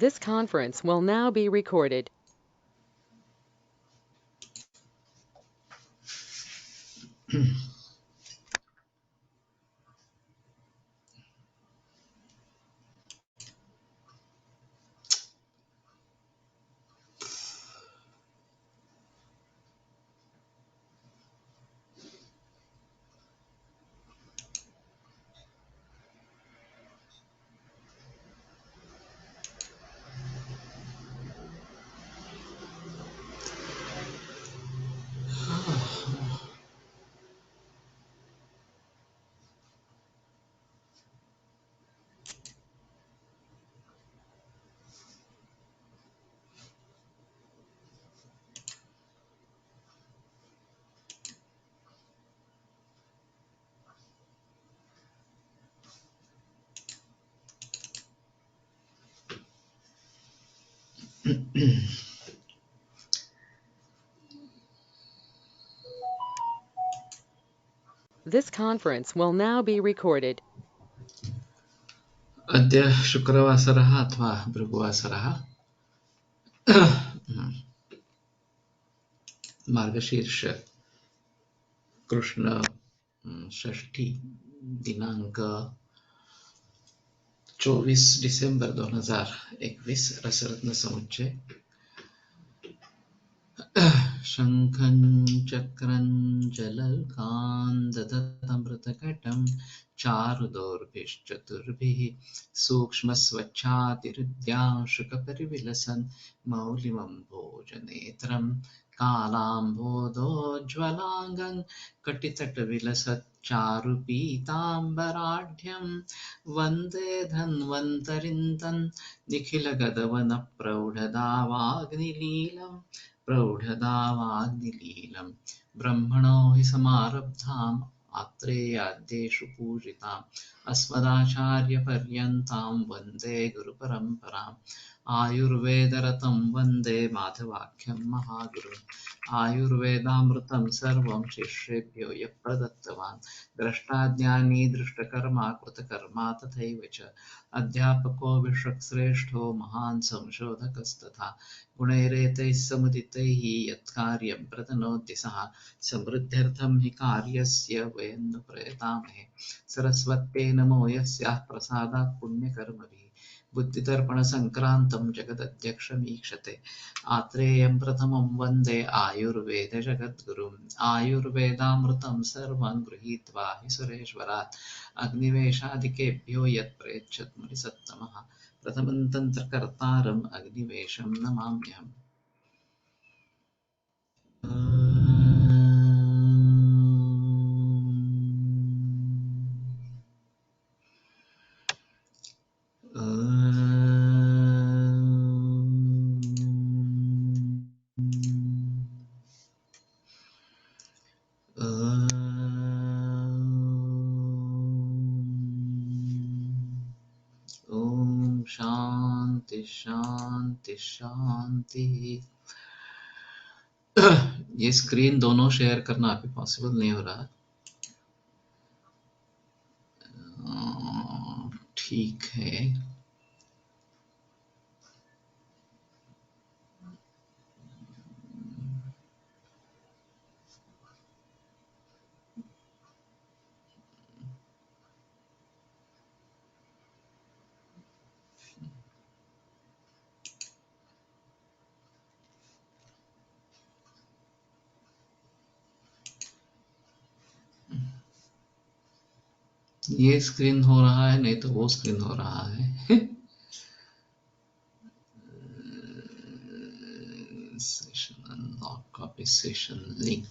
This conference will now be recorded. This conference will now be recorded. अद्य शुक्रवासरः अथवा भृगुवासरः मार्गशीर्ष कृष्ण षष्ठी दिनांक 24 December 2021 Rasaratna समुच्चय शंखं चक्रं जलकान् दधतमृतकटं चारुदौर्भिश्चतुर्भिः सूक्ष्मस्वच्छातिरुद्यांशुकपरिविलसन् मौलिमम्भोजनेत्रं कालाम्भोदोज्ज्वलाङ्गं कटितटविलसत् चारुपीताम्बराढ्यं वन्दे धन्वन्तरिं तं निखिलगदवनप्रौढदावाग्निलीलम् प्रौढदावाग्निलीलं ब्रह्मणो हि समारब्धाम् आत्रेयाद्येषु पूजिताम् अस्मदाचार्यपर्यन्तां वन्दे गुरुपरम्पराम् आयुर्वेदरतं वन्दे माधवाख्यं महागुरुम् आयुर्वेदामृतं सर्वं शिष्येभ्यो यः प्रदत्तवान् द्रष्टाज्ञानी दृष्टकर्मा कृतकर्मा तथैव च अध्यापको विश्वश्रेष्ठो महान् संशोधकस्तथा गुणैरेतैः समुदितैः यत्कार्यं प्रतनोति सः समृद्ध्यर्थं हि कार्यस्य वयं नु प्रयतामहे सरस्वत्यै नमो यस्याः प्रसादात् पुण्यकर्मभिः बुद्धिदर्पणसङ्क्रान्तं जगदध्यक्षमीक्षते आत्रेयं प्रथमं वन्दे आयुर्वेदजगद्गुरुम् आयुर्वेदामृतं सर्वं गृहीत्वा हि सुरेश्वरात् अग्निवेशादिकेभ्यो यत्प्रयच्छत् मुनिसत्तमः प्रथमं तन्त्रकर्तारम् अग्निवेशं नमाम्यहम् ओम शांति शांति शांति। ये स्क्रीन दोनों शेयर करना अभी पॉसिबल नहीं हो रहा। ठीक है। ये स्क्रीन हो रहा है, नहीं तो वो स्क्रीन हो रहा है। Session unlock, copy session link.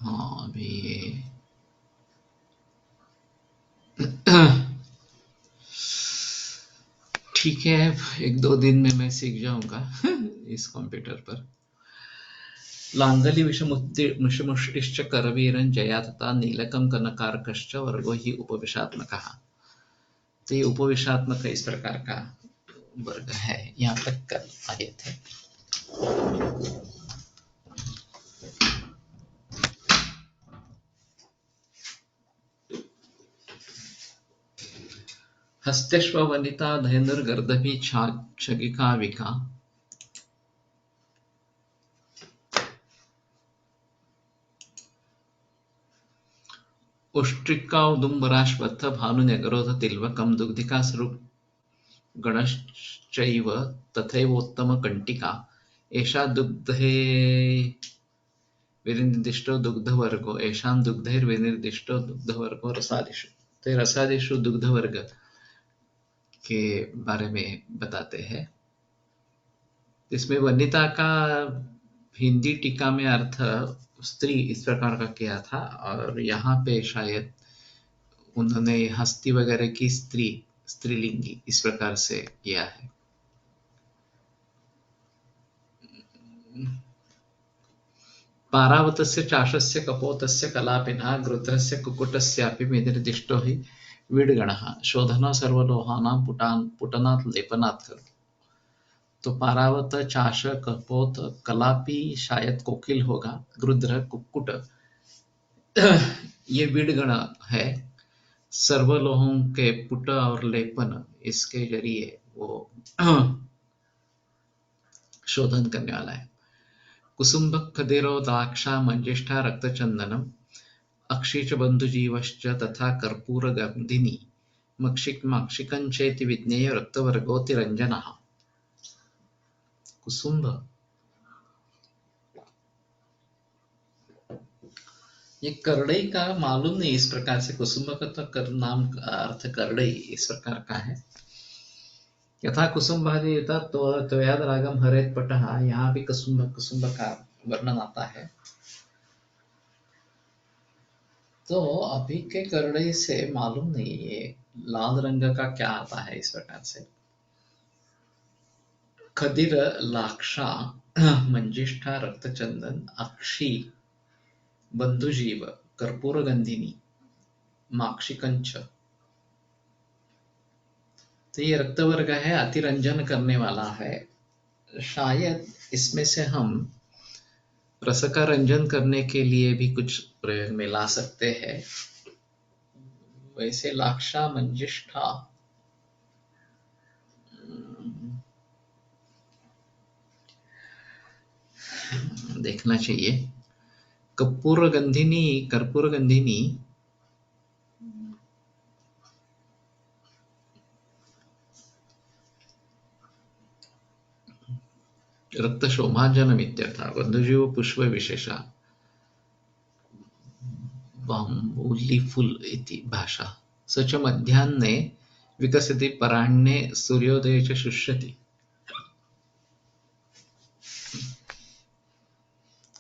हाँ अभी ये ठीक है, एक दो दिन में मैं सीख जाऊंगा इस कंप्यूटर पर। लांगली विषमुष्टिश्च करवीरं जया तथा नीलकं कनकारकश्च वर्गो हि उपविशात्मकः। तो ये उपविशात्मक इस प्रकार का वर्ग है। यहाँ तक कल आए थे। हस्त्यश्व वनिता धैर्नुर्गर्दभी छगिका विका उष्ट्रिका उदुम्बराश्वत्थ भानुन्यगरोध तिलवकं दुग्धिकासृ गणश्चैव तथैवोत्तमकण्टिका एषा दुग्धे विनिर्दिष्टो दुग्धवर्गो येषां दुग्धैर्विनिर्दिष्टो दुग्धवर्गो रसादिषु। तो ये रसादिषु दुग्धवर्ग के बारे में बताते हैं। इसमें वनिता का हिंदी टीका में अर्थ स्त्री इस प्रकार का किया था, और यहाँ पे शायद उन्होंने हस्ती वगैरह की स्त्रीलिंगी इस प्रकार से किया है। पारावतस्य चाषस्य कपोतस्य कलापिनः गृध्रस्य कुक्कुटस्यापि विनिर्दिष्टो हि वीडगणः शोधनो सर्वलोहानां पुटनात् लेपनात् खलु। तो पारावत, चाष, कपोत, कलापी शायद कोकिल होगा, गृध्र कुक्कुट ये वीडगण है। सर्वलोहों के पुट और लेपन इसके जरिए वो शोधन करने वाला है। कुसुम्भक खदिरो दाक्षा मंजिष्ठा रक्तचंदनम अक्षी च बंधुजीवश्च तथा कर्पूरगंधिनी मक्षिकंचेति विज्ञेय रक्तवर्गोतिरंजनः। कुसुम्भ ये करड़ई का मालूम नहीं, इस प्रकार से कुसुम्भ का तो नाम का अर्थ करड़ई इस प्रकार का है। यथा कुसुम्भादि तो त्वयाद रागम हरेत पटः, यहाँ भी कुसुम्भ का वर्णन आता है। तो अभी के करड़ई से मालूम नहीं ये लाल रंग का क्या आता है इस प्रकार से। खदिर लाक्षा मंजिष्ठा रक्तचंदन अक्षी बंधुजीव कर्पूरगंधिनी माक्षिकंच, तो ये रक्तवर्ग है, अतिरंजन करने वाला है। शायद इसमें से हम रस का रंजन करने के लिए भी कुछ प्रयोग में ला सकते हैं। वैसे लाक्षा मंजिष्ठा देखना चाहिए। कर्पूरगंधिनी रक्तशोभाजनमित्यर्थः। बन्धुजीव पुष्प विशेषः बाम्बूलीफुल इति भाषा। स च मध्याह्ने विकसति पराह्णे सूर्योदये च शुष्यति।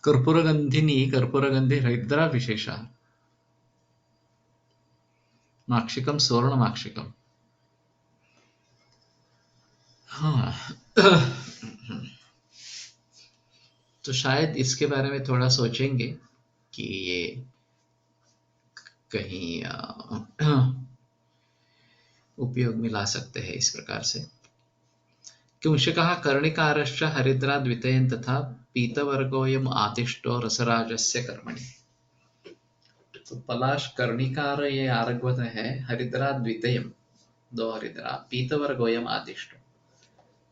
कर्पूरगंधि हरिद्रा विशेषः माक्षिकम सुवर्णमाक्षिकम। हाँ तो शायद इसके बारे में थोड़ा सोचेंगे कि ये कहीं उपयोग में ला सकते हैं इस प्रकार से। किंच कहा कर्णिकारश्च हरिद्रा द्वितीयं तथा पीतवर्गोऽयम् आदिष्टो रसराजस्य कर्मणि। तो पलाश कर्णिकार ये आरग्वत है, हरिद्रा द्वितीयम दो हरिद्रा, पीतवर्गोऽयम् आदिष्टो,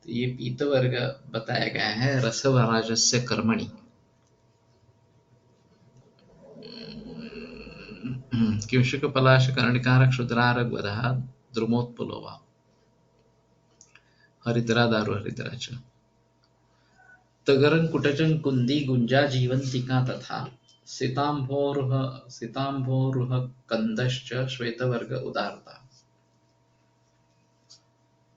तो ये पीतवर्ग बताया गया है रसराजस्य कर्मणि। किंशुक पलाश कर्णिकार क्षुद्रारग्वदः द्रुमोत्पलो वा हरिद्रा दारु हरिद्रा च। तगरं कुटजं कुंदी गुंजा जीवंतिका तथा सितांभोरुह कंदश्च श्वेतवर्ग उदारता।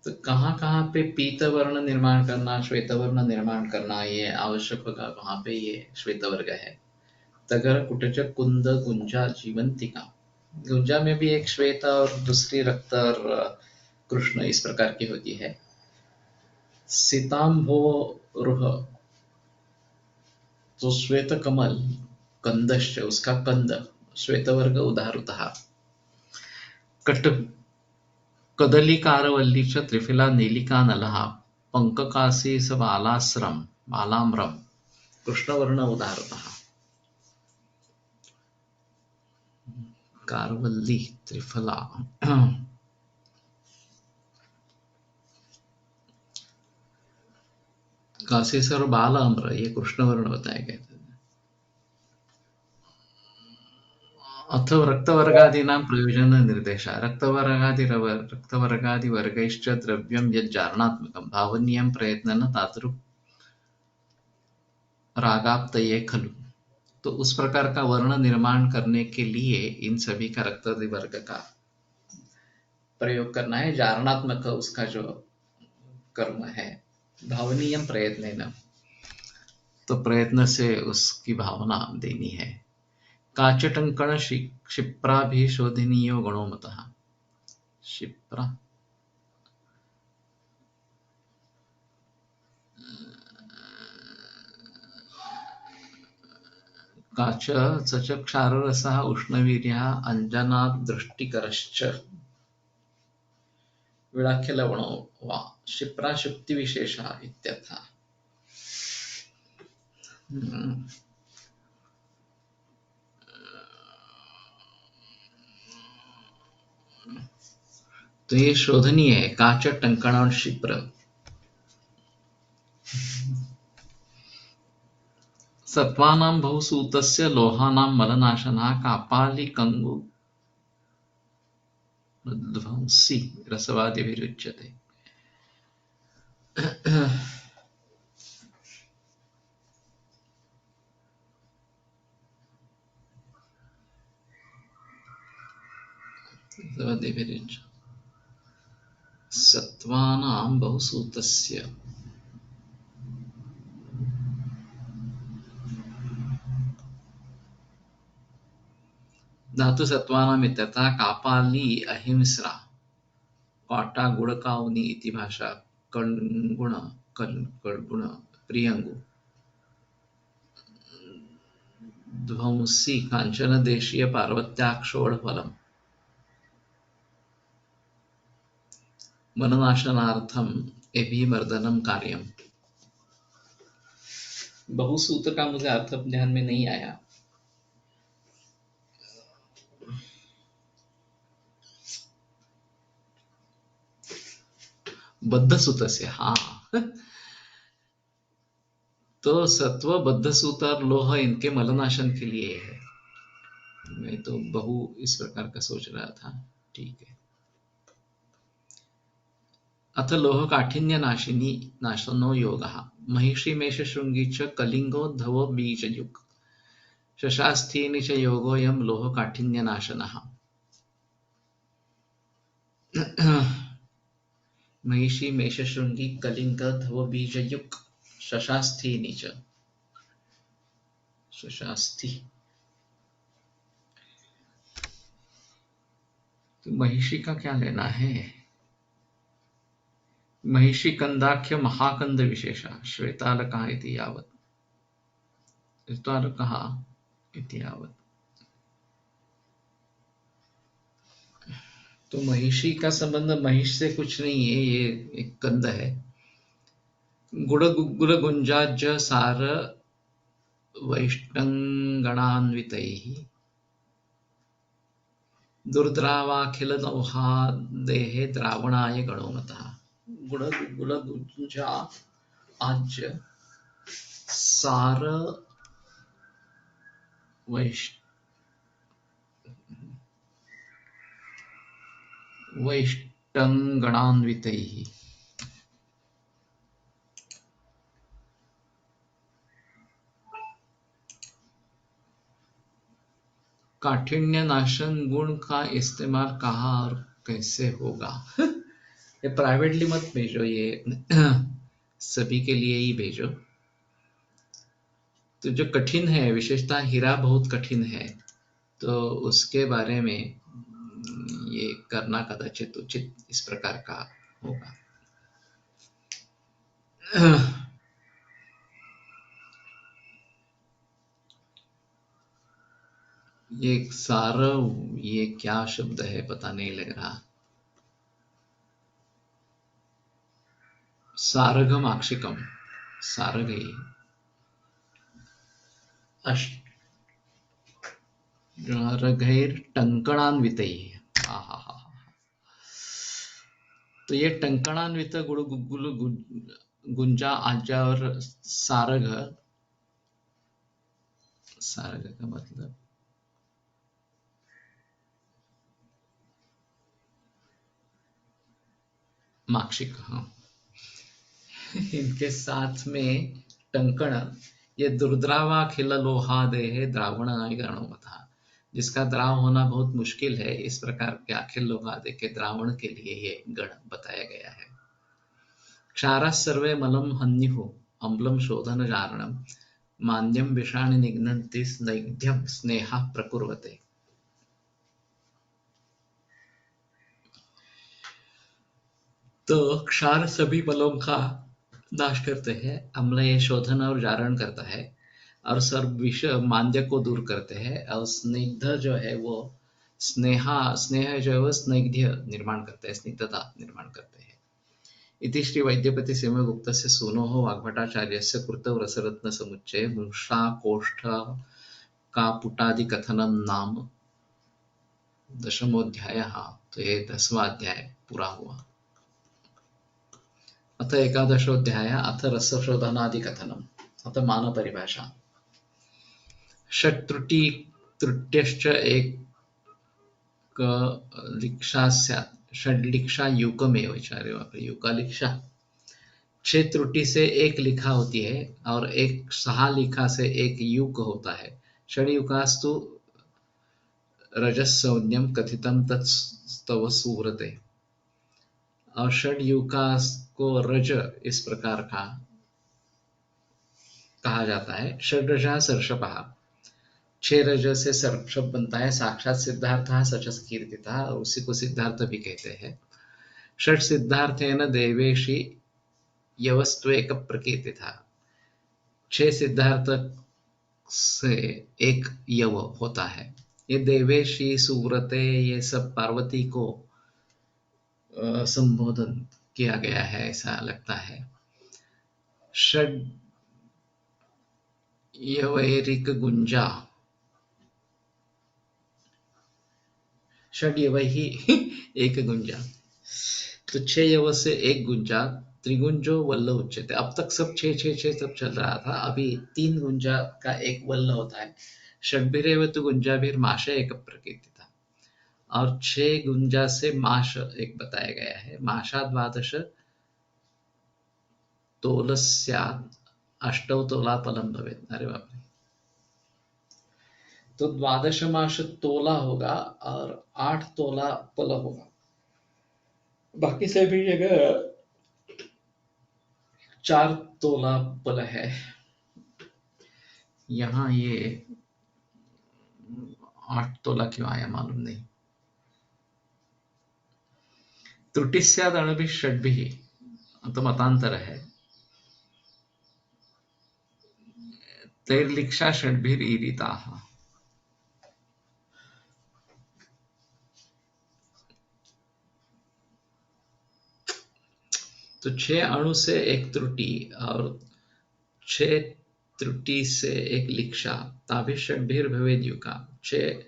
तो कहाँ पे पीतवर्ण निर्माण करना, श्वेतवर्ण निर्माण करना ये आवश्यक होगा, वहां पे ये श्वेतवर्ग है। तगर कुटज कुंद गुंजा जीवंतिका, गुंजा में भी एक श्वेत और दूसरी रक्त और कृष्ण इस प्रकार की होती है। सितांभोरुह तो श्वेत कमल, कंदश्च उसका कंद, श्वेतवर्ग उदाहृतः। कट कदलीकारवल्ली च त्रिफिला नीलिकानलः पंककासी स बालाम्रम कृष्णवर्ण उदाहृतः। कारवल्ली त्रिफला काशीसर बाल अम्र, ये कृष्ण वर्ण बताया गया था। अथवा रक्तवर्गादीनां प्रयोजन निर्देश, रक्तवर्गादिवर्गैश्च द्रव्यं यज्जारणात्मकं भावनीयं प्रयत्नेन तादृक् रागाप्तये खलु। तो उस प्रकार का वर्ण निर्माण करने के लिए इन सभी का रक्त वर्ग का प्रयोग करना है। जारणात्मक उसका जो कर्म है, भावनीयम प्रयत्न, तो प्रयत्न से उसकी भावना देनी है। काचटंकण क्षिप्रा भी शोधनीयो गणो मतः। क्षिप्रा काच स च क्षाररसः उष्णवीर्यः अञ्जनादृष्टिकरश्च विलाख्यलवणो वा क्षिप्रा शुक्तिविशेषः इत्यर्थः। तो ये शोधनीय है, काच टंकण और क्षिप्र। सत्वानां बहुसूतस्य लोहानां मलनाशनः कापालिकङ्गु ध्वंसी रसवादिभिरुच्यते। सत्वानां बहुसूतस्य धातु सत्वानां इत्यर्थः। कापाली अहिंस्रा, काटा गुड़काउनी इति भाषा, कणगुण कणगुण प्रियंगु, ध्वंसी कांचन देशीय पार्वत्याक्षोण मननाशनार्थम अभिमर्दनम कार्यम। बहुसूत्र का मुझे अर्थ ध्यान में नहीं आया। बद्ध सूत्र से, हाँ। तो सत्व, बद्ध सूत्र और लोह इनके मलनाशन के लिए है। मैं तो बहु इस प्रकार का सोच रहा था। ठीक है। अथ लोह काठिन्य नाशिनी नाशनो योगः। महिषी मेष शृंगी च कलिंगो धवो बीजयुक् शशास्थीनि च योगोऽयं लोह काठिन्य नाशनः। महिषी मेष शृंगी कलिंग धव बीजयुक् शशास्थीनि च। शशास्थी, तो महिषी का क्या लेना है? महिषी कंदाख्य महाकंद विशेषा श्वेतालकः इति यावत्। श्वेतालकः इति यावत्। तो महिषी का संबंध महिष से कुछ नहीं है, ये एक कंद है। गुड़ गुग्गुल गुंजाज सार वैष्णंगणान्वितैः दुर्द्रावाखिल नौहादेः द्रावणाय गणो मतः। गुड़ गुग्गुल गुंजा आज सार वैष्णंगणान्वितैः। काठिन्य नाशन गुण का इस्तेमाल कहाँ और कैसे होगा? ये प्राइवेटली मत भेजो, ये सभी के लिए ही भेजो। तो जो कठिन है, विशेषतः हीरा बहुत कठिन है, तो उसके बारे में ये करना कदाचित उचित इस प्रकार का होगा। ये सार, ये क्या शब्द है पता नहीं लग रहा। सारगम आक्षिकम, सारग ही रघैर टंकणान्वितैः। तो ये टंकणान्वित गुड़ गुग्गुल गुंजा, आजा और सारग। सारग का मतलब माक्षिक, हाँ। इनके साथ में टंकण, ये दुर्द्रावाखिल लोहा देहे द्रावण गणो था, जिसका द्राव होना बहुत मुश्किल है, इस प्रकार के अखिल लोहा दे के द्रावण के लिए ये गण बताया गया है। क्षारः सर्वे मलं हन्युः अम्लं शोधनजारणं मान्यं विषाणि निघ्नन्ति स्नैग्ध्यं स्नेहः प्रकुर्वते। तो क्षार सभी मलों का नाश करते हैं, अम्ल ये शोधन और जारण करता है, और सर्व विष मांद्य को दूर करते हैं, और स्निग्ध जो है वो स्नेह जो है वो स्निग्ध्य निर्माण करते हैं, स्निग्धता निर्माण करते हैं। इति श्री वैद्यपति सेमगुप्त से सूनो वाग्भटाचार्य से कृतव रसरत्न समुच्चय मुषा कोष्ठ का पुटादि कथनम नाम दशमोध्याय। तो ये 10वां अध्याय पूरा हुआ। अथ एकादशोऽध्याय अथ रसशोधनादिकथनम्। अथ मानपरिभाषा। त्रुट्यश्च एकलिक्षा स्यात्। षड्लिक्षा युकमेव। अरे बाप रे, युकालिक्षा। 6 त्रुटि से एक लिखा होती है, और एक 6 लिखा से एक युक होता है। षड्युकास्तु रजस्संज्ञं कथितं तत्स्तव सुव्रते। और षड्युकास को रज इस प्रकार का कहा जाता है। षड्रजः सर्षपः, 6 रज से सर्षप बनता है। साक्षात सिद्धार्थ सच कीर्तितः, और उसी को सिद्धार्थ भी कहते हैं। षट सिद्धार्थेन देवेशी यवस्त्वेक प्रकीर्तितः, 6 सिद्धार्थ से एक यव होता है। ये देवेशी सुव्रते ये सब पार्वती को संबोधन किया गया है ऐसा लगता है। षड यवैरिक गुंजा, षड यवैहि एक गुंजा, तो 6 यव से एक गुंजा। त्रिगुंजो वल्ल उच्चते। अब तक सब 6 सब चल रहा था, अभी 3 गुंजा का एक वल्ल होता है। षड्भिरेव तु गुंजाभिर माश एक प्रकृति था, और 6 गुंजा से माश एक बताया गया है। माशा द्वादश तोलस्यात् अष्टौ तोला फलम भवेत्। अरे बाप रे, तो द्वादश माश तोला होगा और 8 तोला फल होगा। बाकी सभी जगह 4 तोला फल है। यहाँ ये 8 तोला क्यों आया मालूम नहीं। त्रुटि स्याद् अणुभिः षड्भिः, तो मतांतर है। तैर्लिक्षा षड्भिरीरिताः, तो 6 अणु से एक त्रुटि और 6 त्रुटि से एक लिक्षा। ताभि षड्भिर भवेद युका, 6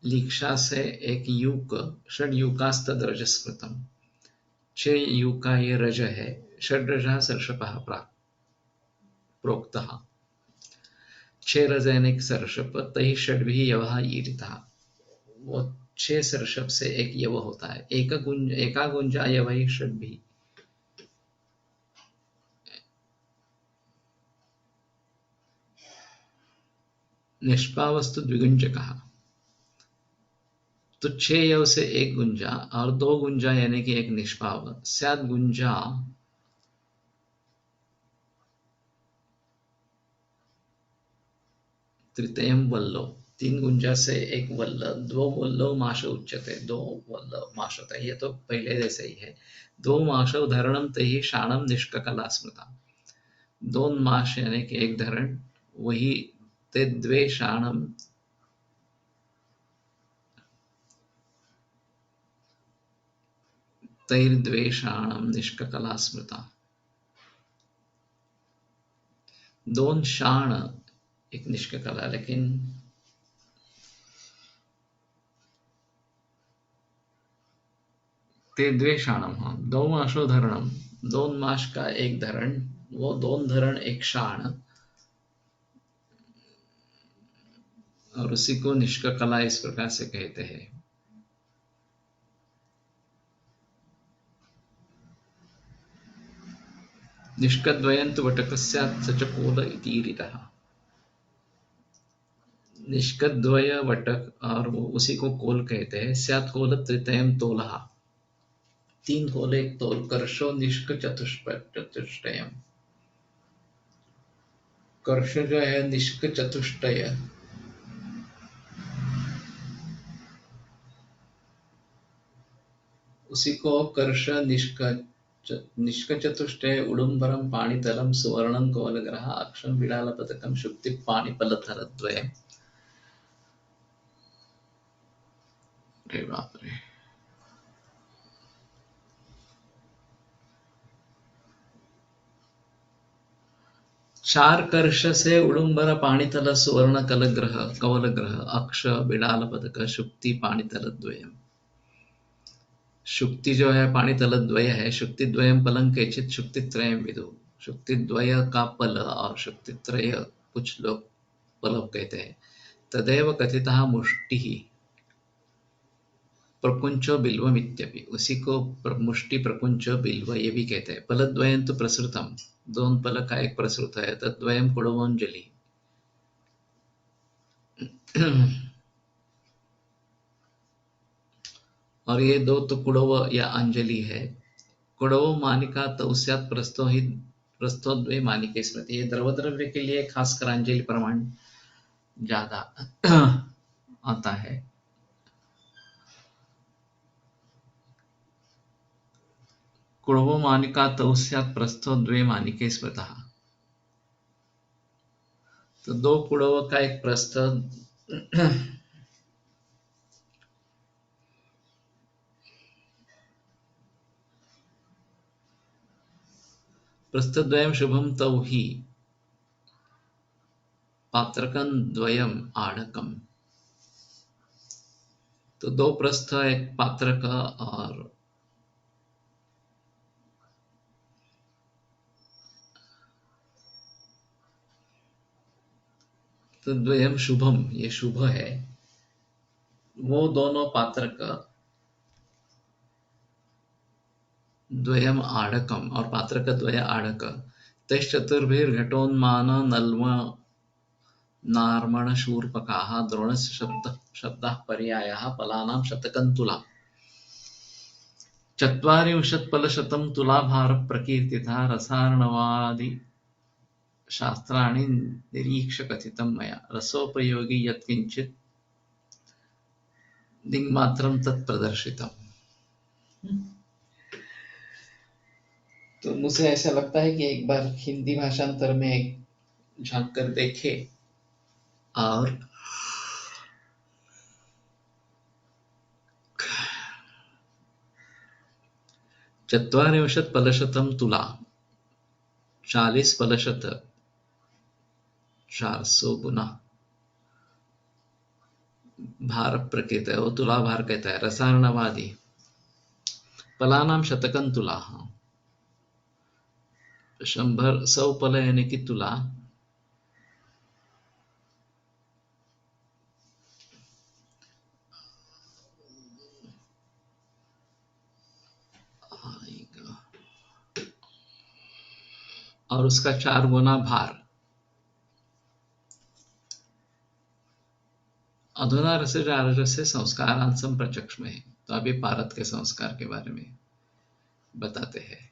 लिक्षा से एक युक। षड युकास्तद रजस्मृतम, 6 युका ये रज है। षड्रजः सर्षपः प्रोक्तः, 6 रज यानी सर्षप। तैः षड्भिः यवः ईरितः, वो 6 सर्षप से एक यव होता है। एका गुंजा यवैः षड्भिः। निष्पावस्तु द्विगुंजकः, तो 6 यव से एक गुंजा और 2 गुंजा यानी कि एक निष्पाव। स्याद गुंजा तृतीयम वल्लो, 3 गुंजा से एक वल्ल। 2 वल्लो माश उच्यते, 2 वल्ल माश होता है। ये तो पहले जैसे ही है। 2 माशौ धरणम तैहि शाणम निष्ककला स्मृता, 2 माश यानी कि एक धरण, वही ते द्वे शाणम, तैर्द्वेषाणम निष्ककला स्मृता। 2 शाण एक निष्ककला, लेकिन ते द्वेषाणम, हाँ, 2 माशो धरणम, दोन मास का एक धरण, वो दोन धरण एक शाण, और उसी को निष्क कला इस प्रकार से कहते हैं। निष्कद्वयं तु वटकः स्यात् स च कोल इतीरितः। निष्कद्वय वटक और वो उसी को कोल कहते हैं। स्यात् कोल त्रितयं तोलः, तीन कोल एक तोल। कर्षो निष्क चतुष्टयम, कर्ष जो है निष्क चतुष्टय, उसी को कर्ष निष्क चतुष्टय उडुम्बरम पाणितलम सुवर्णम कौलग्रह अक्षम बिड़ाल पदकम शुक्ति पाणिपलधरद्वयम्। अरे बाप रे। चार कर्ष से उडुम्बर पाणितल सुवर्ण कलग्रह कवलग्रह अक्ष बिड़ाल पदक शुक्ति पाणितल द्वयम्। शुक्ति जो है पाणितल द्वय है। शुक्ति द्वयम पलंग केचित शुक्ति त्रयम विदु। शुक्ति द्वय का पल और शुक्ति त्रय कुछ लोग पलव कहते हैं। तदेव कथितः मुष्टिः प्रकुंचो बिल्वम इत्यपि, उसी को मुष्टि प्रकुंचो बिल्व ये भी कहते हैं। पलद्वयं तु प्रसृतम, दोन पल का एक प्रसृत है। तद्वयं कुडवोंजलि, और ये दो तो कुडव या अंजलि है। कुडव मानिका तौ स्यात् प्रस्थो ही प्रस्थोद्वय मानिके स्मृति। ये द्रव्य के लिए खासकर अंजलि प्रमाण ज्यादा आता है। कुडवो मानिका तौ स्यात् प्रस्थो द्वे मानिके स्मृतः। तो दो कुडव का एक प्रस्थ, प्रस्थद्वयं शुभम तौ ही पात्रकं द्वयम आढ़कम। तो दो प्रस्थ एक पात्रक और तो द्वयम शुभम, ये शुभ है। वो दोनों पात्रक द्वयम आढ़कम और पात्रक द्वय आढ़क। तैश्चतुर्भिर्घटोन्मान नल्व नार्मण शूर्पकाः द्रोणस्य शब्दः पर्यायः पलानां शतकं तुला। चत्वारिंशत्पलशतं तुलाभार प्रकीर्तिता रसार्णवादि शास्त्राणि निरीक्ष्य कथितं मया। रसोपयोगी यत्किंचित् दिङ्मात्रं तत् प्रदर्शितम्। तो मुझे ऐसा लगता है कि एक बार हिंदी भाषांतर में झांक कर देखे और चत्वारिंशत् पलशतं तुला, 40 पलशत 400 गुना भार प्रकृत है, वो तुला भार कहता है। रसार्णवादी पलानाम शतकं तुला, 100 पल यानी कि तुला। और उसका 4 गुना भार। अधुना रसराजस्य संस्कारांसम प्रचक्ष में। तो अभी पारत के संस्कार के बारे में बताते हैं।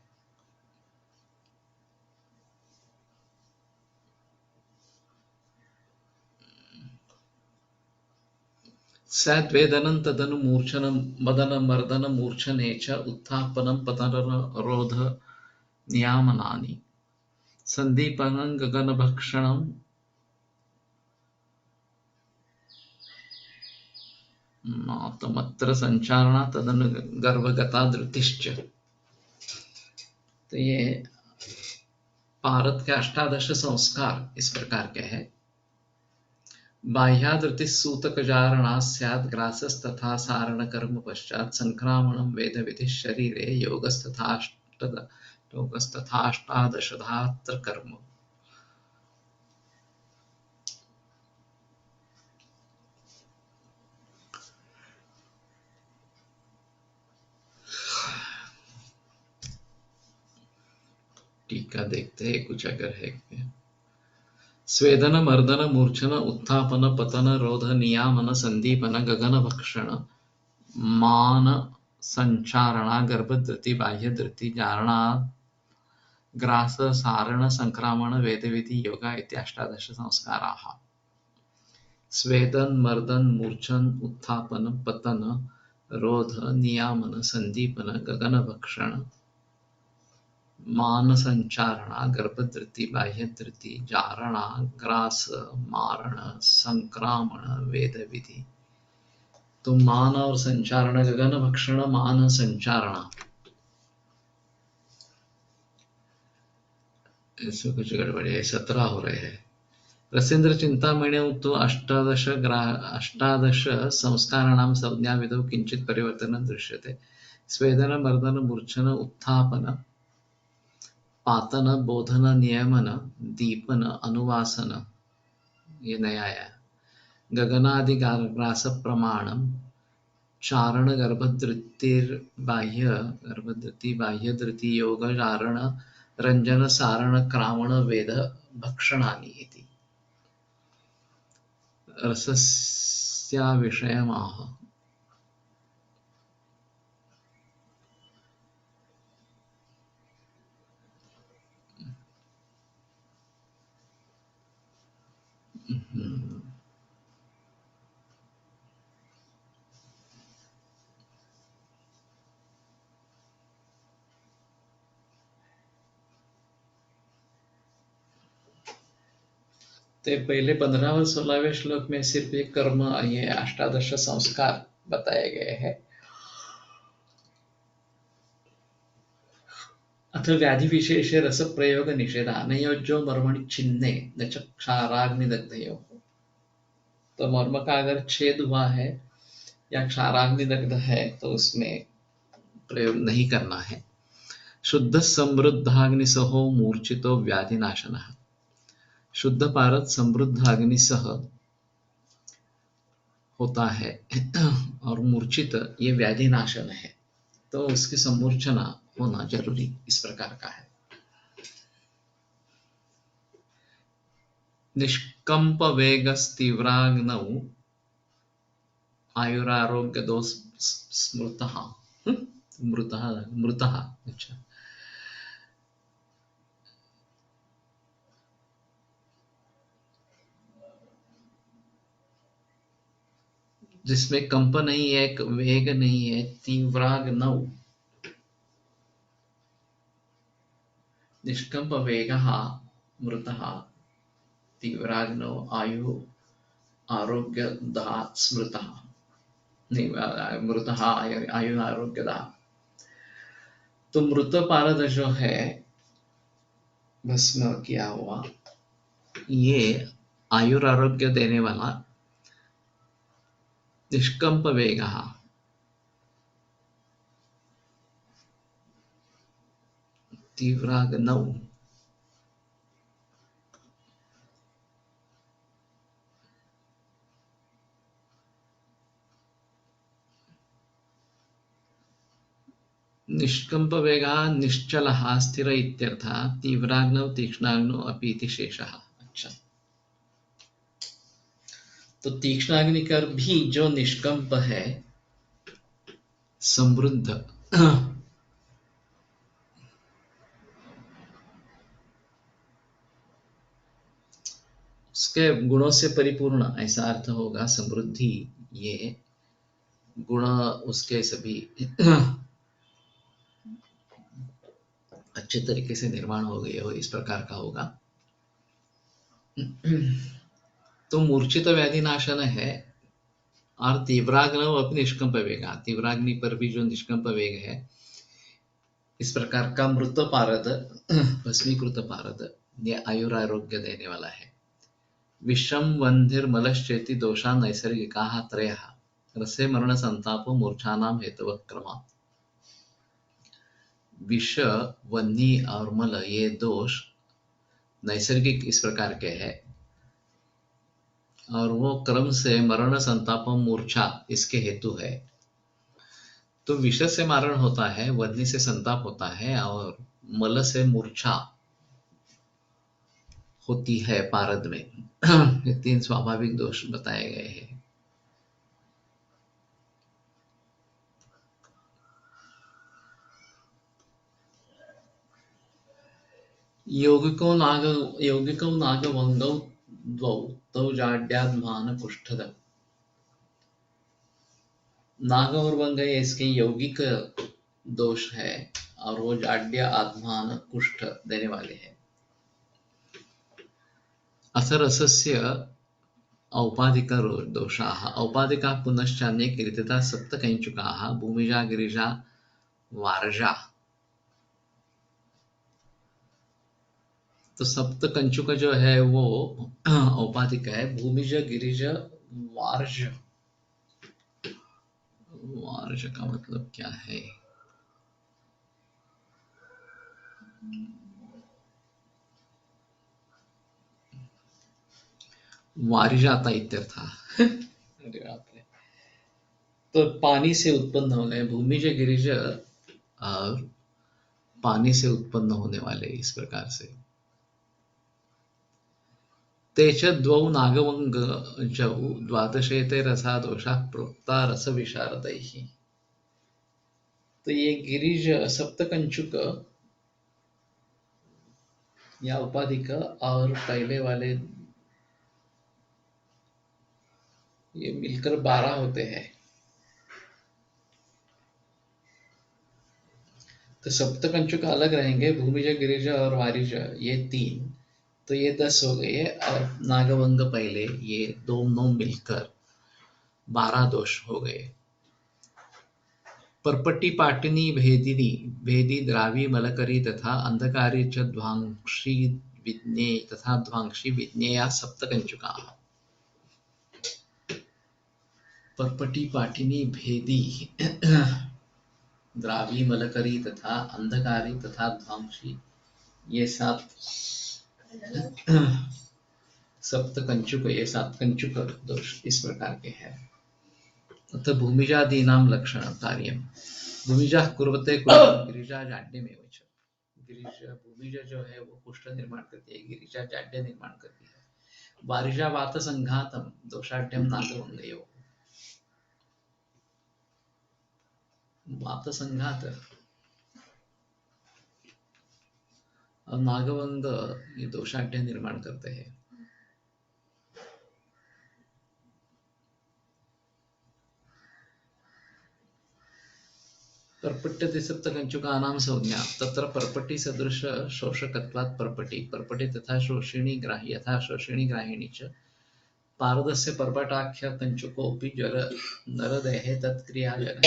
स्याद्वेदनं तदनु मूर्छनं मदन मर्दन मूर्छने च उत्थापनं पतनरोध नियामनानि संदीपनं गगनभक्षणं नातमत्र संचारणा तदनु गर्भगता धृतिश्च। तो ये भारत के 18 संस्कार इस प्रकार के हैं। बाह्यादृतिः सूतकजारणा स्यात् ग्रासस्तथा सारणकर्म पश्चात् संक्रामणं वेदविधिः शरीरे योगस्तथाष्टद लोकस्तथाष्टादशधात्र कर्म। टीका देखते हैं कुछ अगर है क्या। स्वेदन मर्दन मूर्छन उत्थापन पतन रोध नियामन संदीपन गगन भक्षण मान संचारणा गर्भधृति बाह्य धृति जारणा ग्रास सारण संक्रामण वेदविधि योगा इति अष्टादश संस्काराः। स्वेदन मर्दन मूर्छन उत्थापन पतन रोध नियामन संदीपन गगन भक्षण मान संचारणा गर्भधृति बाह्य धृति जारणा ग्रास मारण संक्रामण वेद विधि। तो मान और संचारण गगन भक्षण मान संचारणा, इसमें कुछ गड़बड़ी है। 17 हो रहे हैं। रसेन्द्र चिंतामणि तो अष्टादश संस्काराणां संज्ञाविधौ किंचित परिवर्तनं दृश्यते। स्वेदन मर्दन मूर्छन उत्थापन पातन बोधन नियमन दीपन अनुवासन, ये नया है। गगनादि ग्रास प्रमाणम चारण गर्भधृति बाह्य धृति योग चारण रंजन सारण क्रामण वेद भक्षणानि इति रसस्या विषयमाह। तो पहले 15 और 16वें श्लोक में सिर्फ एक कर्म, ये अष्टादश संस्कार बताए गए हैं। अथ व्याधि विशेष रस प्रयोग निषेधा नयोज्यो मर्मणि छिन्ने न च क्षाराग्निदग्धयोः। तो मर्म का अगर छेद हुआ है या क्षाराग्निदग्ध है तो उसमें प्रयोग नहीं करना है। शुद्ध समृद्धाग्निसहो मूर्छितो व्याधिनाशनः। शुद्ध पारद समृद्ध अग्नि सह होता है और मूर्छित ये व्याधि नाशन है, तो उसकी समूर्छना होना जरूरी इस प्रकार का है। निष्कंप वेगस्तीव्राग्नौ आयुरारोग्य दोष स्मृतः मृतः। अच्छा, जिसमें कंप नहीं है, वेग नहीं है, तीव्राग्नौ निष्कंप वेगः मृतः तीव्राग्नौ आयु आरोग्यदा स्मृतः। नहीं, मृतः आयु आरोग्यदा। तो मृत पारद जो है भस्म किया हुआ, ये आयुर आरोग्य देने वाला निष्कंप वेगः तीव्राग्नौ निष्कंप वेगः निश्चलः स्थिर इत्यर्थः। तीव्राग्नौ तीक्ष्णाग्नौ अपि इति शेषः। अच्छा, तो तीक्ष्णाग्नि कर भी जो निष्कंप है, समृद्ध उसके गुणों से परिपूर्ण, ऐसा अर्थ होगा। समृद्धि ये गुण उसके सभी अच्छे तरीके से निर्माण हो गए हो, इस प्रकार का होगा। तो मूर्छित व्याधि नाशन है और तीव्राग्नौ अपनी निष्कंप वेग, तीव्राग्नि पर भी जो निष्कंप वेग है, इस प्रकार का मृत पारद भस्मीकृत पारद ये आयुरारोग्य देने वाला है। विषम वंधिर मलश्चेति दोषा नैसर्गिकाः त्रयः रसे मरण संतापो मूर्छानां हेतवः क्रमात्। विष, वन्नी और मल ये दोष नैसर्गिक इस प्रकार के हैं और वो क्रम से मरण, संताप, मूर्छा इसके हेतु है। तो विष से मारण होता है, वन्नी से संताप होता है और मल से मूर्छा होती है पारद में। ये 3 स्वाभाविक दोष बताए गए हैं। यौगिकौ नागभङ्गौ द्वौ तौ जाड्यात्मान कुष्ठद। नाग और भंग ये इसके यौगिक दोष है और वो जाड्य, आत्मान, कुष्ठ देने वाले हैं। असरसस्य औपाधिक दोषाः औपाधिकाः पुनश्चान्ये कीर्तिता सप्तकञ्चुकाः भूमिजा, गिरिजा, वारजा। तो सप्त कंचुक जो है वो औपाधिक है। भूमिज, गिरिज, वार्ज। वार्ज का मतलब क्या है? वारिजाता इत्यर्थ। अरे बाप रे। तो पानी से उत्पन्न हो गए भूमिज, गिरिज और पानी से उत्पन्न होने वाले इस प्रकार से। ते च द्वौ नागवङ्गजौ द्वादशेते रसा दोषाः प्रोक्ता रसविशारदैः। तो ये गिरिज सप्तकंचुक या उपाधिक और पहले वाले ये मिलकर 12 होते हैं। तो सप्तकंचुक अलग रहेंगे, भूमिज, गिरिज और वारिज ये 3, तो ये 10 हो गए और नागभंग पहले ये दोनों मिलकर 12 दोष हो गए। परपट्टी, पाटिनी, भेदिनी, भेदी, द्रावी, मलकरी तथा अंधकारी च ध्वांशी विज्ञेय तथा ध्वांशी विज्ञेया सप्तकंचुकाः। परपटी, पाटिनी, भेदी, द्रावी, मलकरी तथा अंधकारी तथा ध्वांशी ये 7 सप्तकंचुक, ये 7 कंचुक दोष इस प्रकार के हैं। अतः भूमिजादीनां लक्षणं कार्यं भूमिजा कुर्वते कुष्ठं गिरिजा जाड्यमेव च। भूमिज जो है वो कुष्ठ निर्माण करती है, गिरिजा जाड्य निर्माण करती है। वारिजा वात संघातम दोषाढ्यम नागवंगयो। वात संघात और नागवंग ये दोषाढ्य निर्माण करते हैं। पर्पट्यते सप्तकंचुकानां संज्ञा तत्र पर्पटी सदृश शोषकत्वात् पर्पटी पर्पटी तथा शोषिणी ग्राही यथा शोषिणी ग्राहिणी च पारदस्य पर्पटाख्य कंचुकोऽपि जल नरदेहे तत्क्रियाजन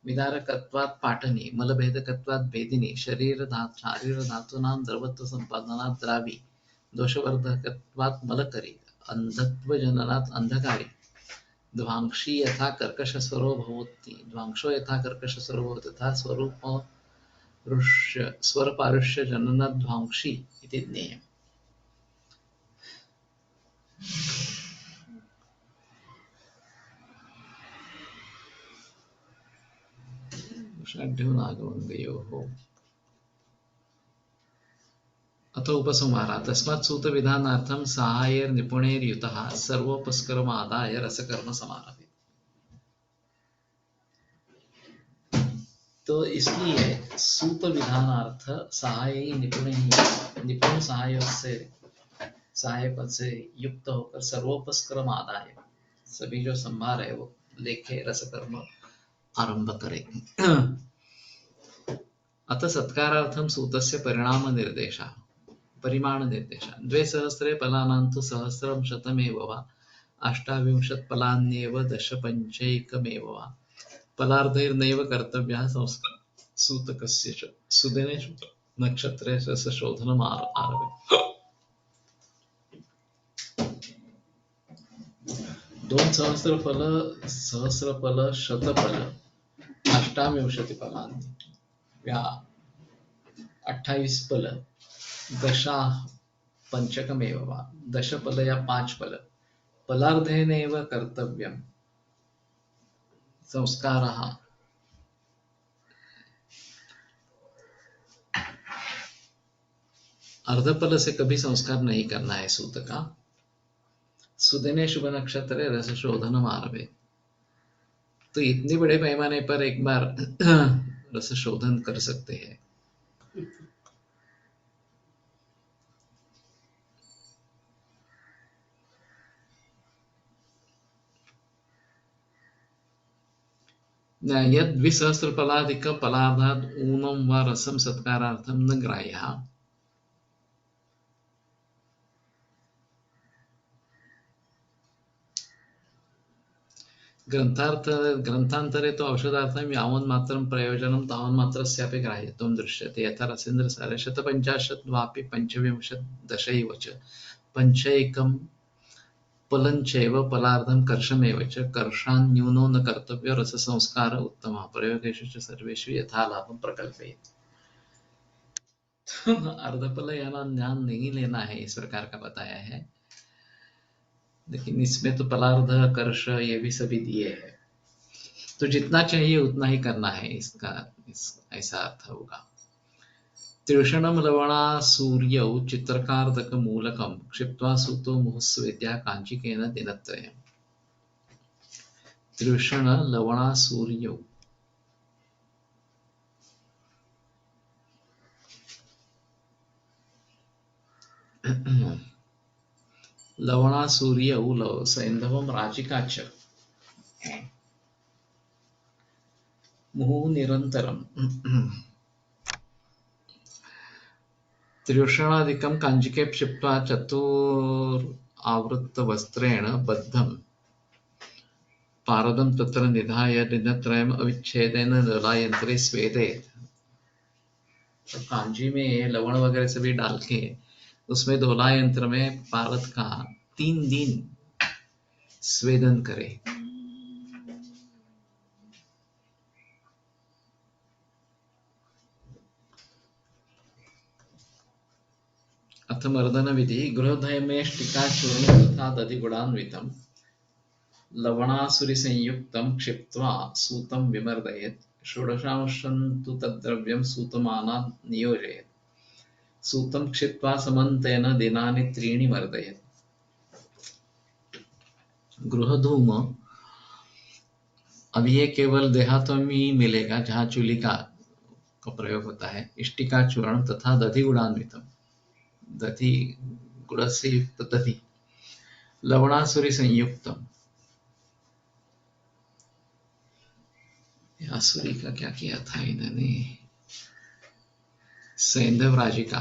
विदारकत्वात् पाटनी मलभेदकत्वात् भेदिनी शारीरधातूनां द्रवत्व संपादनात् द्रावी दोषवर्धकत्वात् मलकरी अंधत्वजननात् अंधकारी ध्वांशी यथा कर्कशस्वरो भवति ध्वांशो यथा कर्कशस्वरो भवति तथा स्वरपारुष्य जननात् ध्वांशी इति ज्ञेयम्। षड्ढ्यो नागवङ्गयोः। अतो उपसंहारः तस्मात् सूतविधानार्थं साहाय्यैर्निपुणैर्युतः सर्वोपस्करमादाय रसकर्म समारभेत्। तो इसलिए सूत विधानार्थ सहाय निपुण सहाय पद से युक्त होकर सर्वोपस्करम आदाय सभी जो संभार है वो लेके रसकर्म आरंभ करे। अतः सत्कारार्थं सूतस्य परिमाण निर्देशः 200 फलानां तु सहस्रं शतमेव वा 28 फलान्येव 10 पंचैकमेव वा फलार्धैर्नैव कर्तव्यः सूतकस्य च सुदिने नक्षत्रे रसशोधनम् आरभे। 2 सहस्रफल शतफल 28 फलानि 28 पल, दशा पंचकमेव वा, दशपल या 5 पल, पलार्धेनैव कर्तव्यम, संस्कारः। अर्धपल से कभी संस्कार नहीं करना है सूत का। सुदिने शुभ नक्षत्रे रस शोधन आरभे, तो इतने बड़े पैमाने पर एक बार रस शोधन कर सकते हैं। यद द्विसहस्रफलाधिक फलार्धात् ऊनं वा रसं सत्कारार्थं न ग्राह्यः। ग्रंथांतरे तो औषधार्थं यावन्मात्रं प्रयोजनं तावन्मात्रस्यापि ग्राह्यत्वं दृश्यते। यथा रसेन्द्रसारे 150 वापि 25 दशैव च पंचैकं फलञ्चैव फलार्धं कर्षमेव च कर्षान्न्यूनो न कर्तव्यो रससंस्कार उत्तमः प्रयोगेषु च सर्वेषु यथालाभं प्रकल्पयेत्। अर्धफल याना ज्ञान नहीं लेना है इस प्रकार का बताया है, लेकिन इसमें तो पलार्ध कर्ष ये भी सभी दिए हैं, तो जितना चाहिए उतना ही करना है इसका, ऐसा अर्थ होगा। तीक्ष्णं लवणा सूर्यौ चित्रकार्दक मूलकं क्षिप्त्वा सूतो मुहुस्वेद्या काञ्चिकेन दिनत्रयम्। तीक्ष्ण लवणा सूर्यौ, लवणा सूर्यौ लव सैन्धवं राजिका च मुहुः निरन्तरम्। त्र्युषणादिकं काञ्जिके क्षिप्त्वा चतुरावृत्तवस्त्रेण बद्धं पारदं तत्र निधाय दिनत्रयम् अविच्छेदेन दलायंत्रे स्वेदेत। तो कांजी में लवण वगैरह सभी डाल के उसमें दोला यंत्र में पारद का 3 दिन स्वेदन करे। अथ मर्दन विधि गृहधर्मेष्टिका चूर्ण तथा दधिगुणान्वितं लवणासुरी संयुक्तं क्षिप्त्वा सूतं विमर्दयेत्। षोडशांशं तु तद्द्रव्यं सूतमानात् नियोजयेत्। सूतं क्षिप्त्वा समन्तेन दिनानि 3 मर्दयेत्। गृहधूम अब ये केवल देहातों में ही मिलेगा जहाँ चूल्ही का प्रयोग होता है। इष्टिका चूर्ण तथा दधि गुणान्वितम, दधि गुड़ से युक्त दधि, लवणासुरी संयुक्तम, आसुरी का क्या किया था इन्होंने, सैंधव राजिका,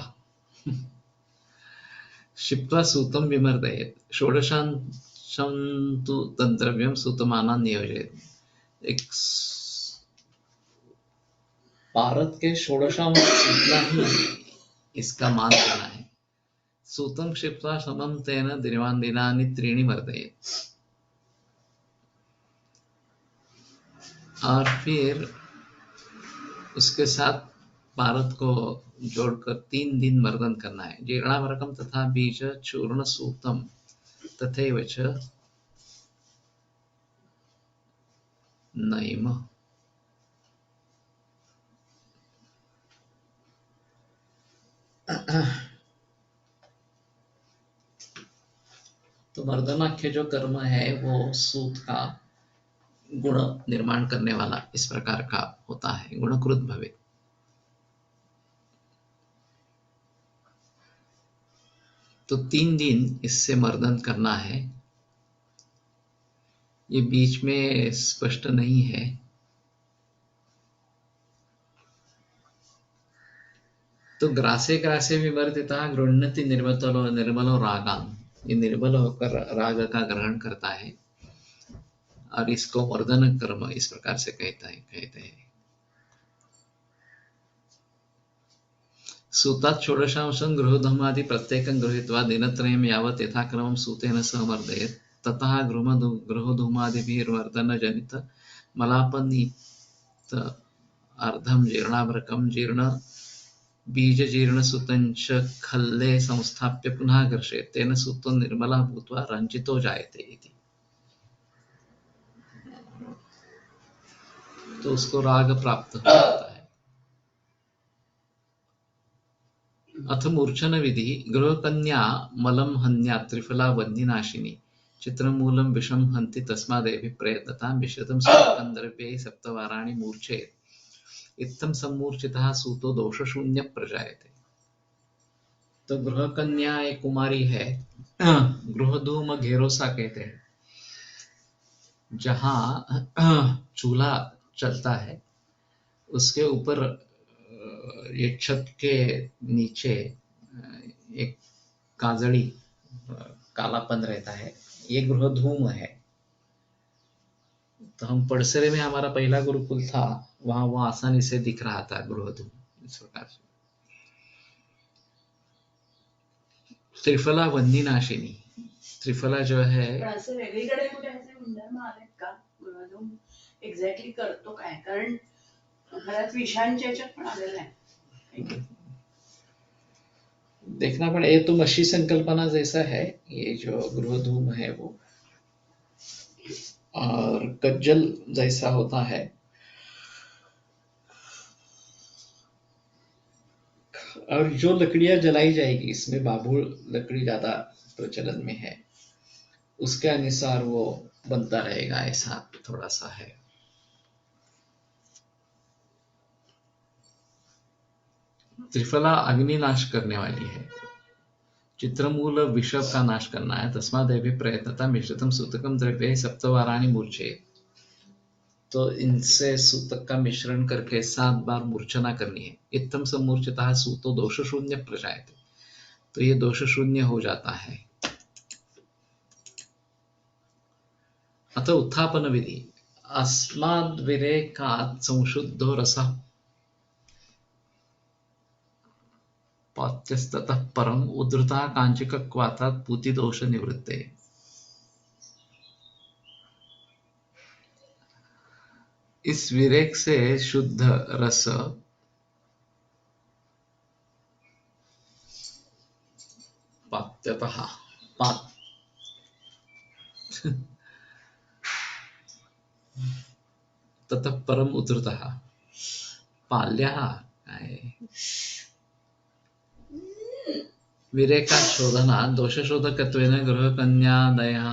क्षिप्त्वा सूतं विमर्दयेत्। षोडशांशं तु तद्द्रव्यं सूतमानात् नियोजयेत्। एक पारद के षोडशांश इतना ही इसका मान करना है। सूतं क्षिप्त्वा समं तेन दिनानि 3 मर्दयेत्। और फिर उसके साथ पारद को जोड़कर 3 दिन मर्दन करना है। जीर्णामरकम तथा बीज चूर्ण सूतम तथैव च नैम। तो मर्दनाख्य जो कर्म है वो सूत का गुण निर्माण करने वाला इस प्रकार का होता है, गुणकृत भवे। तो 3 दिन इससे मर्दन करना है। ये बीच में स्पष्ट नहीं है, तो ग्रासे ग्रासे विवर्तिता गृह्णति निर्मलो रागान, ये निर्मल होकर राग का ग्रहण करता है और इसको मर्दन कर्म इस प्रकार से कहते हैं। सूतात् षोडशांशं गृहधूमादि प्रत्येकं गृहीत्वा दिनत्रयं यावत् यथाक्रमं सूतेन सह मर्दयेत्। ततः गृहधूमादिभिर्मर्दनजनित मलापनीत अर्धं जीर्णाभ्रकं जीर्ण बीजजीर्णसुतञ्च खल्ले संस्थाप्य पुनः घर्षेत् तेन सुतो निर्मला भूत्वा रञ्जितो जायते इति। तो उसको राग प्राप्त हो जाता है। अथ मूर्छन विधि गृहकन्या मलं हन्या त्रिफला वह्निनाशिनी चित्रमूलं विषं हन्ति तस्मादेवि प्रयत्नतां मिश्रितं सूतकं द्रव्यैः सप्तवाराणि मूर्छेत् इत्थं सम्मूर्छितः सूतो दोषशून्य प्रजायते। तो गृहकन्या एक कुमारी है, गृहधूम घेरोसा कहते हैं, जहाँ चूल्हा चलता है उसके ऊपर ये छत के नीचे एक काजड़ी कालापन रहता है, ये गृहधूम है। तो हम पड़सरे में हमारा पहला गुरुकुल था, वहां वो आसानी से दिख रहा था गृहधूम इस प्रकार से। त्रिफला वह्निनाशिनी, त्रिफला जो है असं वेगळीकडे कुठे असे गुणधर्म आलेत का गृहधूम एक्झॅक्टली करतो काय? कारण बऱ्याच विषांच्या याच्यात पण आलेलं आहे। देखना पड़े, ये तो मशी संकल्पना जैसा है ये जो गृहधूम है वो, और कज्जल जैसा होता है। और जो लकड़ियां जलाई जाएगी, इसमें बाबुल लकड़ी ज्यादा प्रचलन में है, उसके अनुसार वो बनता रहेगा, ऐसा थोड़ा सा है। त्रिफला अग्नि नाश करने वाली है, चित्रमूल विषव का नाश करना है, तस्मादेवि प्रयत्नता मिश्रितम सूतकम द्रव्ये सप्तवाराणि मूर्छेत्। तो इनसे सूतक का मिश्रण करके 7 बार मूर्छना करनी है। इत्थम सम्मूर्छितः सूतो दोष शून्य प्रजायते, तो ये दोष शून्य हो जाता है। अतः उत्थापन विधि अस्माद् विरेकात् संशुद्धो रसः पात्यस्ततः परम उद्धृता कांचिकक्वातात् पूति दोष निवृत्ते। इस विरेक से शुद्ध रस पात्यतः ततः परम उद्धृतः पाल्यः विरेकाशोधनात् दोषशोधकत्वेन गृहकन्यादयः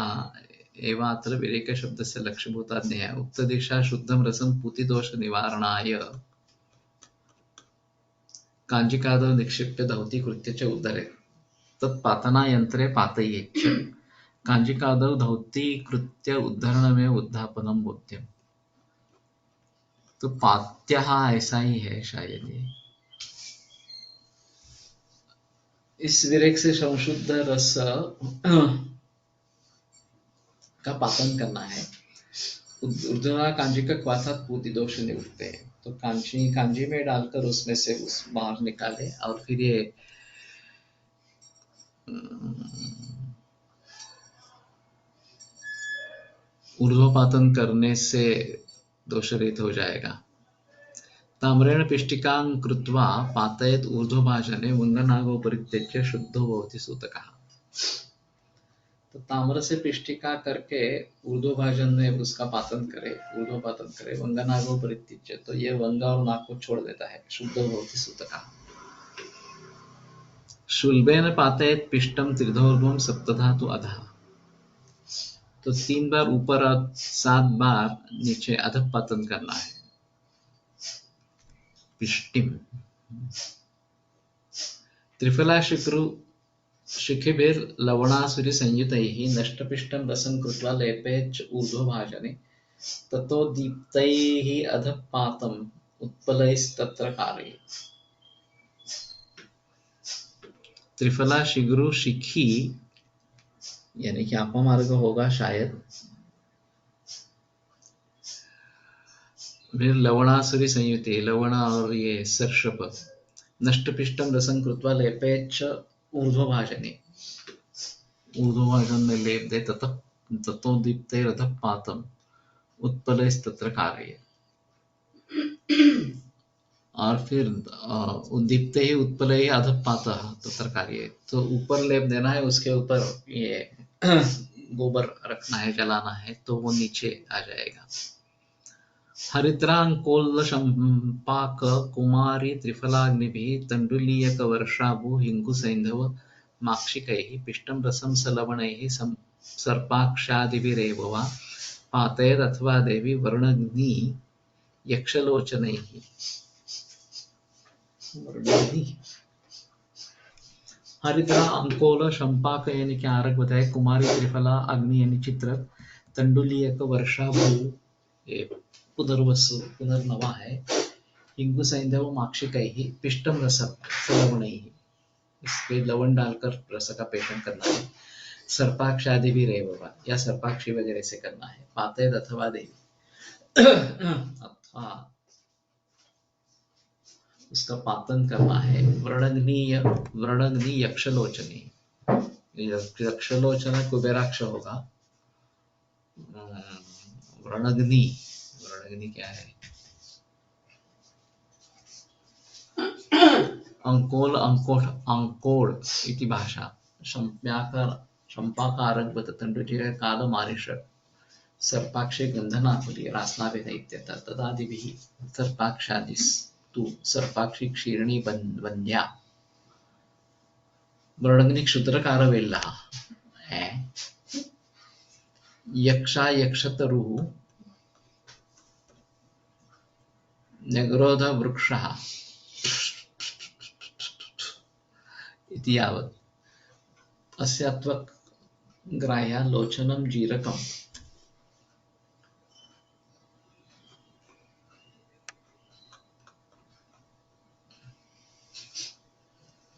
एवात्र विरेकशब्दस्य लक्ष्यभूता ज्ञेयः। उक्तदीक्षा शुद्धं रसं पूतिदोषनिवारणाय काञ्जिकादौ निक्षिप्य धौतीकृत्य च उद्धरेत्। तत्पातनायन्त्रे पातयेच्च। काञ्जिकादौ धौतीकृत्य उद्धरणमेव उद्धापनं बोध्यम्। तो पात्यः ऐसा ही है शायद ये। इस विरेक से संशुद्ध रस का पातन करना है। उद्धरा कांजी का क्वाथात पूति दोष निवृत्ते हैं। तो कांजी में डालकर उसमें से उस बाहर निकाले और फिर ये ऊर्ध्वपातन करने से दोषरहित हो जाएगा। ताम्रेण पिष्टिकां कृत्वा पातयेत् ऊर्ध्वभाजने वंगनागो परित्यज्य शुद्धो भवति सूतकः। तो ताम्र से पिष्टिका करके ऊर्ध्वभाजन में उसका पातन करे, ऊर्ध्वपातन करे, वंगनागो परित्यज्य, तो ये वंग और नाग को छोड़ देता है, शुद्धो भवति सूतकः। शुल्बेन पातयेत् पिष्टम त्रिधोर्ध्वं सप्तधा तु अधः। तो 3 बार ऊपर और 7 बार नीचे अधः पातन करना है। पिष्टिम त्रिफला शिखिभिर्लवणासुरी संयुतैः नष्टपिष्टं रसं कृत्वा लेपेच्च ऊर्ध्वभाजने ततो दीप्तैः अधः पातम् उत्पलैस्तत्र कारयेत्। त्रिफला शिग्रु शिखी यानी कि अपमार्ग होगा शायद। फिर लवणासुरी संयुति, लवण और ये सर्षप, नष्टपिष्टम रसं कृत्वा लेपेच्च ऊर्ध्वभाजने, ऊर्ध्वभाजन में लेप दे, ततो दीप्ते अधः पातम उत्पलैस्तत्र कारयेत्। और फिर उद्दीप्ते ही उत्पले ही अधपातः तत्र कार्ये, तो ऊपर लेप देना है, उसके ऊपर ये गोबर रखना है, जलाना है, तो वो नीचे आ जाएगा। हरिद्रांकोल शंपाक कुमारी त्रिफलाग्निभिः तंडुलीयक वर्षाभु हिंगु सैंधव माक्षिकैः पिष्टं रसं सलवणैः सर्पाक्षादिभिरेव वा पातयेद् अथवा देवी वर्णग्नि यक्षलोचनैः। हरिद्रा अंकोल शंपाक यानी कि आरक बताए, कुमारी त्रिफला अग्नि यानी चित्र, तंडुलीयक वर्षा भू ये पुनर्वसु पुनर्नवा है, हिंगु सैंधव माक्षिकैः पिष्टम रस सलवणैः, इस पे लवण डालकर रस का पेषण करना है, सर्पाक्षादि भी रेव या सर्पाक्षी वगैरह से करना है, पातयेद् अथवा देवी अथवा उसका पातन करना है। व्रणग्नि यक्षलोचनी, यक्षलोचन कुबेराक्ष होगा। व्रणग्नि, व्रणग्नि क्या है? अंकोल अंकोठ अंकोड़ इति भाषा शंपाकारक बततंडुटिर काल मारिषक सर्पाक्षे गंधनाकुली रासनावेद इत्यतः तदादिभिः सर्पाक्षादिस्तु सर्पाक्षी क्षीरणी वंद्या व्रणग्नि क्षुद्रकारवेल्लः यक्षा यक्षतरुः न्यग्रोध वृक्षः इति यावत् अस्यात्वक ग्राह्या लोचनम जीरकम।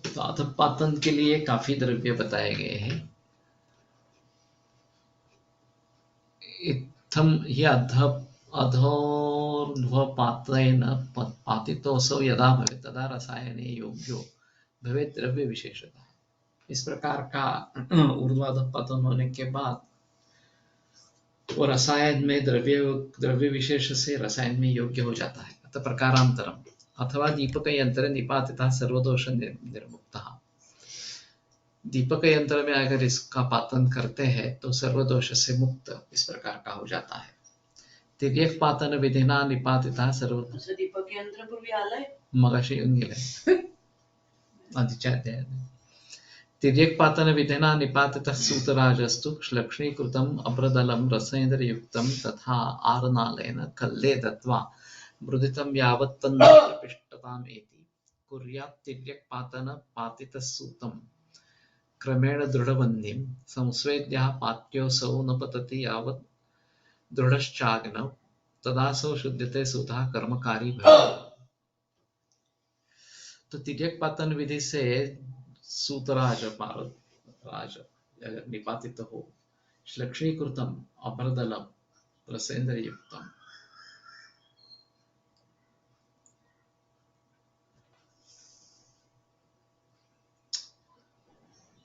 तो अधपातन के लिए काफी द्रव्य बताए गए हैं। इत्थम हि अधोर्ध्वपातेन पातितोऽसौ यदा भवेत् तदा रसायने योग्यो भवेत् द्रव्य विशेषतः। इस प्रकार का ऊर्ध्वाधपातन होने के बाद वो रसायन में द्रव्य विशेष से रसायन में योग्य हो जाता है। अतः प्रकारांतरम अथवा दीपक यंत्र निपातितः सर्वदोष निर्मुक्तः। दीपक यंत्र में अगर इसका पातन करते हैं तो सर्वदोष से मुक्त इस प्रकार का हो जाता है। तिर्यक पातन विधिना निपातितः सर्वदोष। दीपक यंत्र पूर्वी आलंय मगाशी येऊन गेलंय आधीच्या अध्यायात। तिर्यक पातन विधिना निपातितः सूतराजस्तु लक्ष्मीकृतम् अभ्रदलं रसेन्द्रयुक्तं तथा आरनालेन कल्ले दत्वा मृदितं यावत् तन्नष्टपिष्टतामेति कुर्यात्। तिर्यक पातन पातितसूतं क्रमेण दृढबन्धिं संस्वेद्यः पात्योऽसौ न पतति यावत् दृढश्चाग्नौ तदासौ शुद्ध्यते सूतः कर्मकारी भवेत्। तो तिर्यक पातन विधि से सूतराज राज अगर निपातित हो, लक्ष्मीकृतम अभ्रदलम रसेन्द्रयुक्तम,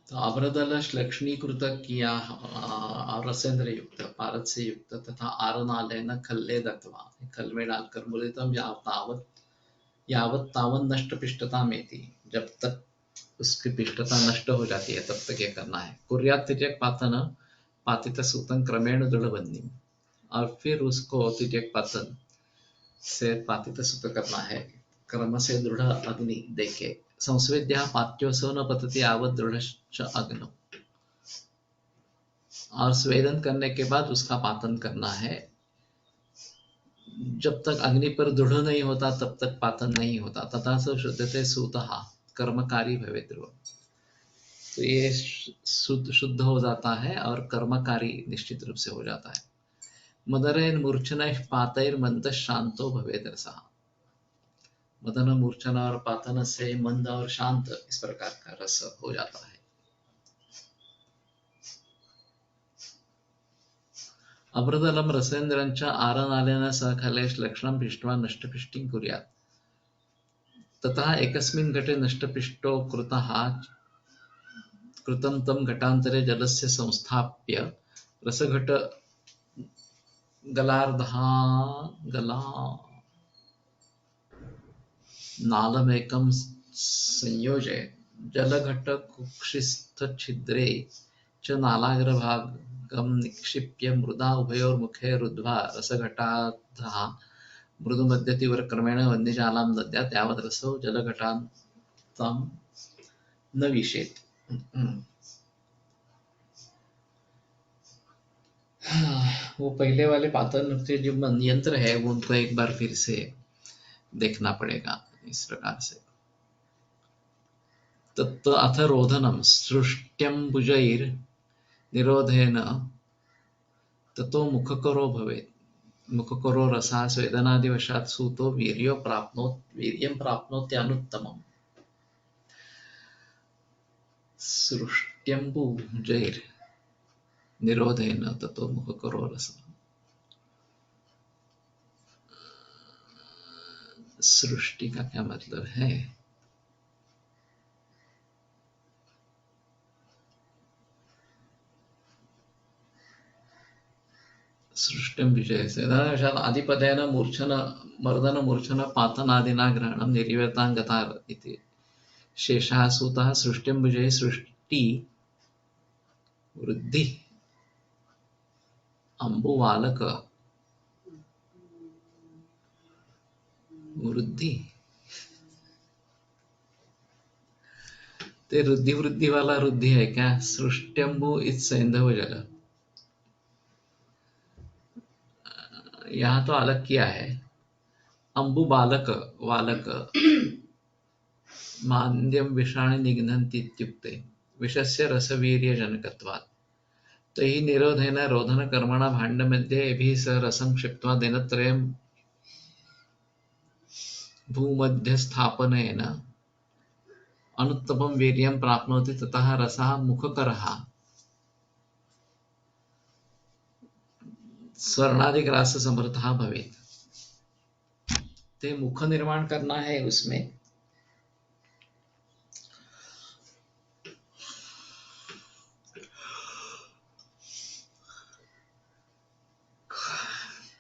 तो अभ्रदल लक्ष्मीकृत किया रसेन्द्र युक्त पारद से युक्त तथा आरनालेन खल्ले दत्वा खल में डालकर मुलितम यावत तावन नष्ट पिष्टता में थी, जब तक उसकी पिष्टता नष्ट हो जाती है तब तक ये करना है। कुर्यात् तिर्यक पातन पातित सूतन क्रमेण दृढ़बंदी, और फिर उसको तिर्यक पातन से पातित सूत करना है क्रम से दृढ़ अग्नि देके। संस्वेद्यः पात्योऽसौ न पतति यावत् दृढ़श्च अग्नौ, और स्वेदन करने के बाद उसका पातन करना है। जब तक अग्नि पर दृढ़ नहीं होता तब तक पातन नहीं होता। तथा स शुद्धते सूतः कर्मकारी भवेत्। तो ये शुद्ध हो जाता है और कर्मकारी निश्चित रूप से हो जाता है। मदरेन मूर्छनैः पातैर् मंदः शांतो भवेत् रसः। मदन मूर्छना और पातन से मंद और शांत इस प्रकार का रस हो जाता है। अभ्रदलम रसेन्द्रंच आरनालेन सह खलेश लक्षणं पिष्ट्वा नष्टपिष्टिं कुर्यात्। ततः एकस्मिन् घटे नष्टपिष्टो कृतं तं घटान्तरे जलस्य संस्थाप्य रसघट नालमेकं संयोज्य जलघटकुक्षिस्थच्छिद्रे च नालाग्रभागं निक्षिप्य मृदा उभयोर्मुखे रुद्ध्वा रसघटाधः मृदुमध्यतीव्रक्रमेण वह्निजालां दद्यात् यावत् रसो जलघटान्तां न विशेत्। वो पहले वाले पातन नृत्य जो यंत्र है वो उनको एक बार फिर से देखना पड़ेगा इस प्रकार से। तत्त अथ रोधनम सृष्ट्यम्बुजैर्निरोधेन ततो मुखकरो भवेत्। मुखकरो रसा स्वेदनादिवशात् सूतो वीर्यं प्राप्नोत्यनुत्तमम्। सृष्ट्यम्बुजैर्निरोधेन ततो मुखकरो रसा। सृष्टि का क्या मतलब है? सृष्टिं विजय से आदिपदेन मूर्छन मर्दन मूर्छन पातनादिना ग्रहणं निर्यतां गता इति शेषः सूतः सृष्टिं विजय सृष्टि वृद्धि अंबुवालक वृद्धि ते वृद्धि वाला वृद्धि है क्या? सृष्ट्यंबु इस सैंधव जल यहाँ तो अलग किया है। अंबु बालक वालक मान्द्यं विषाणि निघ्नन्ति इत्युक्ते विषस्य रसवीर्यजनकत्वात्। तैः निरोधेन रोधनकर्मणा भाण्डमध्ये एभिः सह रसं क्षिप्त्वा दिनत्रयं भूमध्यस्थापनेन अनुत्तमं वीर्यं प्राप्नोति ततः रसः मुखकरः स्वर्णादिग्राससमर्थः भवेत्। ते मुख निर्माण करना है उसमें।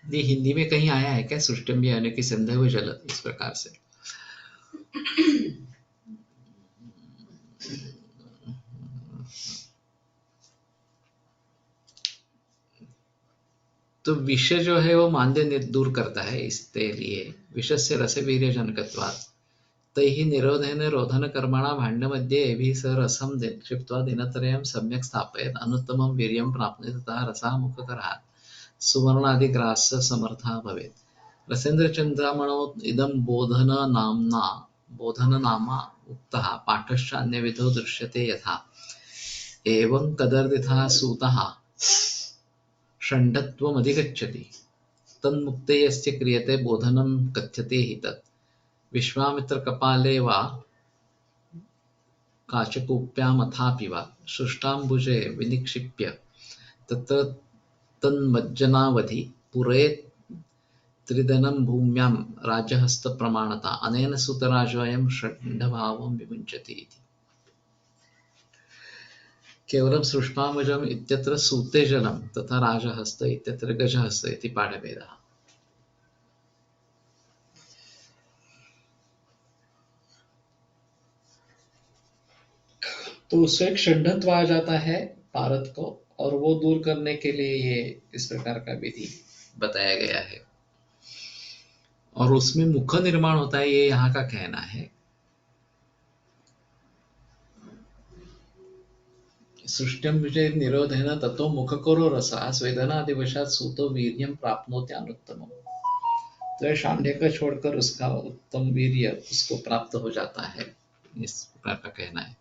ये हिंदी में कहीं आया है क्या? सृष्टम्बी यानी कि सिंधु जल इस प्रकार से। तो विष जो है वो मांद्य दूर करता है, इसके लिए विषस्य रसवीर्य जनकत्वात् तैः निरोधेन रोधनकर्मणा भाण्डमध्ये एभिः सह रसं क्षिप्त्वा दिनत्रयं सम्यक् स्थापयेत् अनुत्तमं वीर्यं प्राप्नोति ततः रसः मुखकरः सुवर्णादिग्राससमर्थः भवेत्। रसेन्द्रचन्द्रामणौ इदं बोधननामा उक्तः पाठश्च अन्यविधो दृश्यते यथा। एवं कदर्दितः सूतः षण्डत्वमधिगच्छति तन्मुक्ते यस्य क्रियते बोधनं कथ्यते हि तत्। विश्वामित्रकपाले वा काचकूप्यामथापि वा सृष्टाम्बुजे विनिक्षिप्य तत्र तन्मज्जनावधि पुरेत् त्रिदनं भूम्यां राजहस्तप्रमाणता अनेन सुतराजोऽयं षण्डभावं विमुञ्चति इति। केवलं सृष्टाम्बुजम् इत्यत्र सूते जलं तथा राजहस्त इत्यत्र गजहस्त इति पाठभेदः। तो उससे एक षण्डत्व आ जाता है भारत को, और वो दूर करने के लिए ये इस प्रकार का विधि बताया गया है। और उसमें मुख निर्माण होता है, ये यहाँ का कहना है। सृष्टिं विजय निरोधेन ततो मुखकरो रसः स्वेदनादिवशात् सूतो वीर्यं प्राप्नोति अनुत्तमम्। तो शांड्य का छोड़कर उसका उत्तम वीर्य उसको प्राप्त हो जाता है, इस प्रकार का कहना है।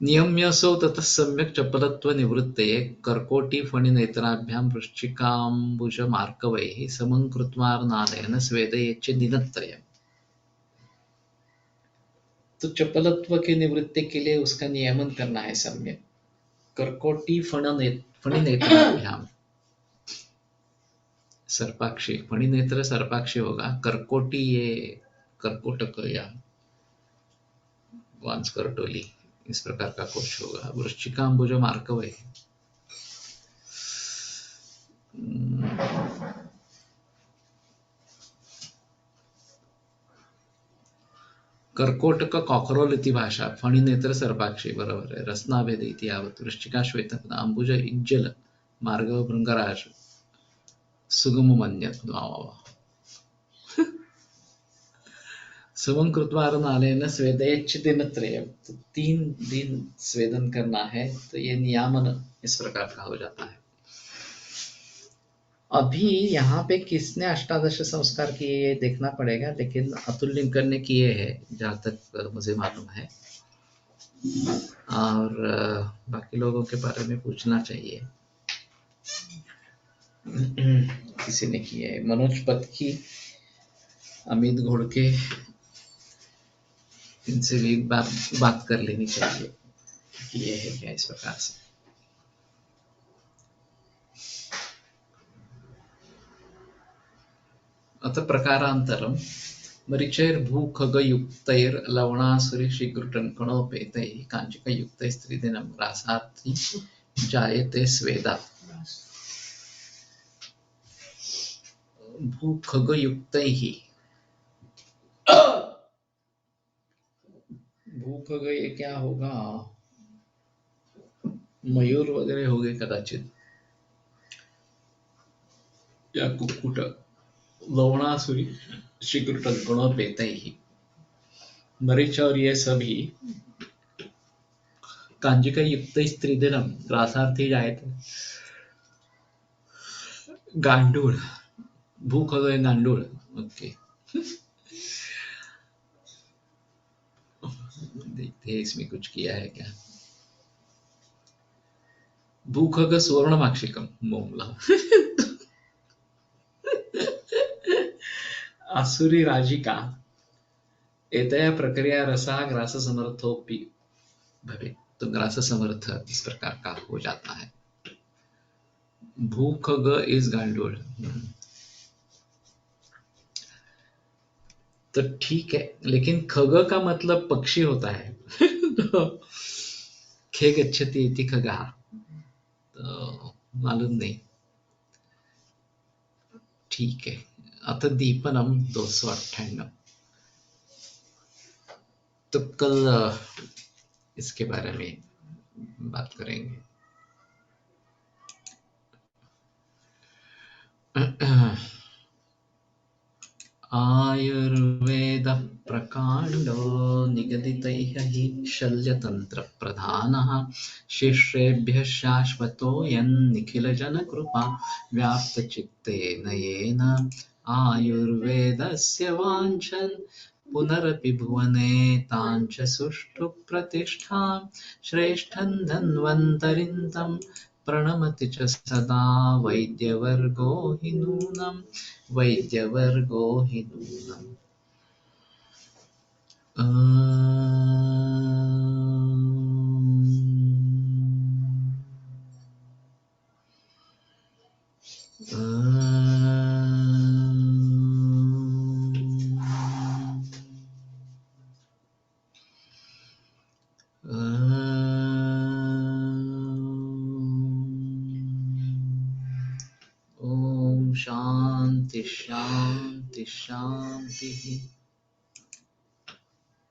नियम्यसौ ततः सम्यक् चपलत्वनिवृत्तये कर्कोटीफणिनेत्राभ्यां वृश्चिकाम्बुजमार्कवैः समं कृत्वार्नादेन स्वेदयेच्च दिनत्रयम्। तो चपलत्व की निवृत्ति के लिए उसका नियमन करना है सम्यक। कर्कोटीफणिनेत्राभ्यां सर्पाक्षी, फणिनेत्र सर्पाक्षी होगा, कर्कोटी ये कर्कोटक या वांस करटोली इस प्रकार का कुछ होगा। वृश्चिकाम्बुज मार्कवै कर्कोटक कॉकरोल इति भाषा फणिनेत्र सर्पाक्षी बरोबर आहे. रसनाभेद इति यावत् वृश्चिका श्वेतपद अंबुज इज्जल मार्गव भृंगराज सुगम मन्यत वा वा वा. सुमं कृत्वा अरनालेन स्वेदयच्च दिनत्रयम्. तो 3 दिन स्वेदन करना है, तो ये नियामन इस प्रकार का हो जाता है. अभी यहाँ पे किसने अष्टादश संस्कार किए ये देखना पड़ेगा, लेकिन अतुल लिंकर ने किए हैं जहाँ तक मुझे मालूम है. और बाकी लोगों के बारे में पूछना चाहिए. किसी ने किए है. मनोज पत्की, अमित घोड़के, इनसे भी बात कर लेनी चाहिए कि ये है क्या इस प्रकार से. अत प्रकारांतरम मरीचैर्भूखगयुक्तैर्लवणासुरिशिघ्रुटङ्कणोपेतैः काञ्चकयुक्तैस्त्रिदिनं रासार्थी जायते स्वेदा. भूखगयुक्तैः, भूखग ये क्या होगा, मयूर वगैरह हो गए कदाचित, या कुक्कुट. लवणासुरी शिघ्रुटङ्कणोपेतैः, मरीच और ये सभी कांजिकयुक्तैस्त्रिदिनं ग्रासार्थी जायते. गांडूळ, भूख गए गांडूळ. ओके, देखते हैं इसमें कुछ किया है क्या. भूखग सुवर्णमाक्षिकम मोमला. आसुरी राजिका एतया प्रक्रिया रसा ग्रास समर्थोपि भवे. तो ग्रास समर्थ इस प्रकार का हो जाता है. भूखग इज गांडूळ. तो ठीक है, लेकिन खग का मतलब पक्षी होता है. तो खे गच्छति इति खगः, तो मालूम नहीं. ठीक है. अथ दीपनम 298. तो कल इसके बारे में बात करेंगे. आयुर्वेद प्रकांडो निगदितैः हि शल्यतन्त्रप्रधानः शिष्येभ्यः शाश्वतोऽयं निखिलजनकृपा व्याप्तचित्तेन येन आयुर्वेदस्य वाञ्छन् पुनरपि भुवने ताञ्च सुष्ठु प्रतिष्ठां श्रेष्ठं धन्वन्तरिं तं प्रणमति च सदा वैद्यवर्गो हि नूनम्. वैद्यवर्गो हि नूनम्. शांति शांति शांति.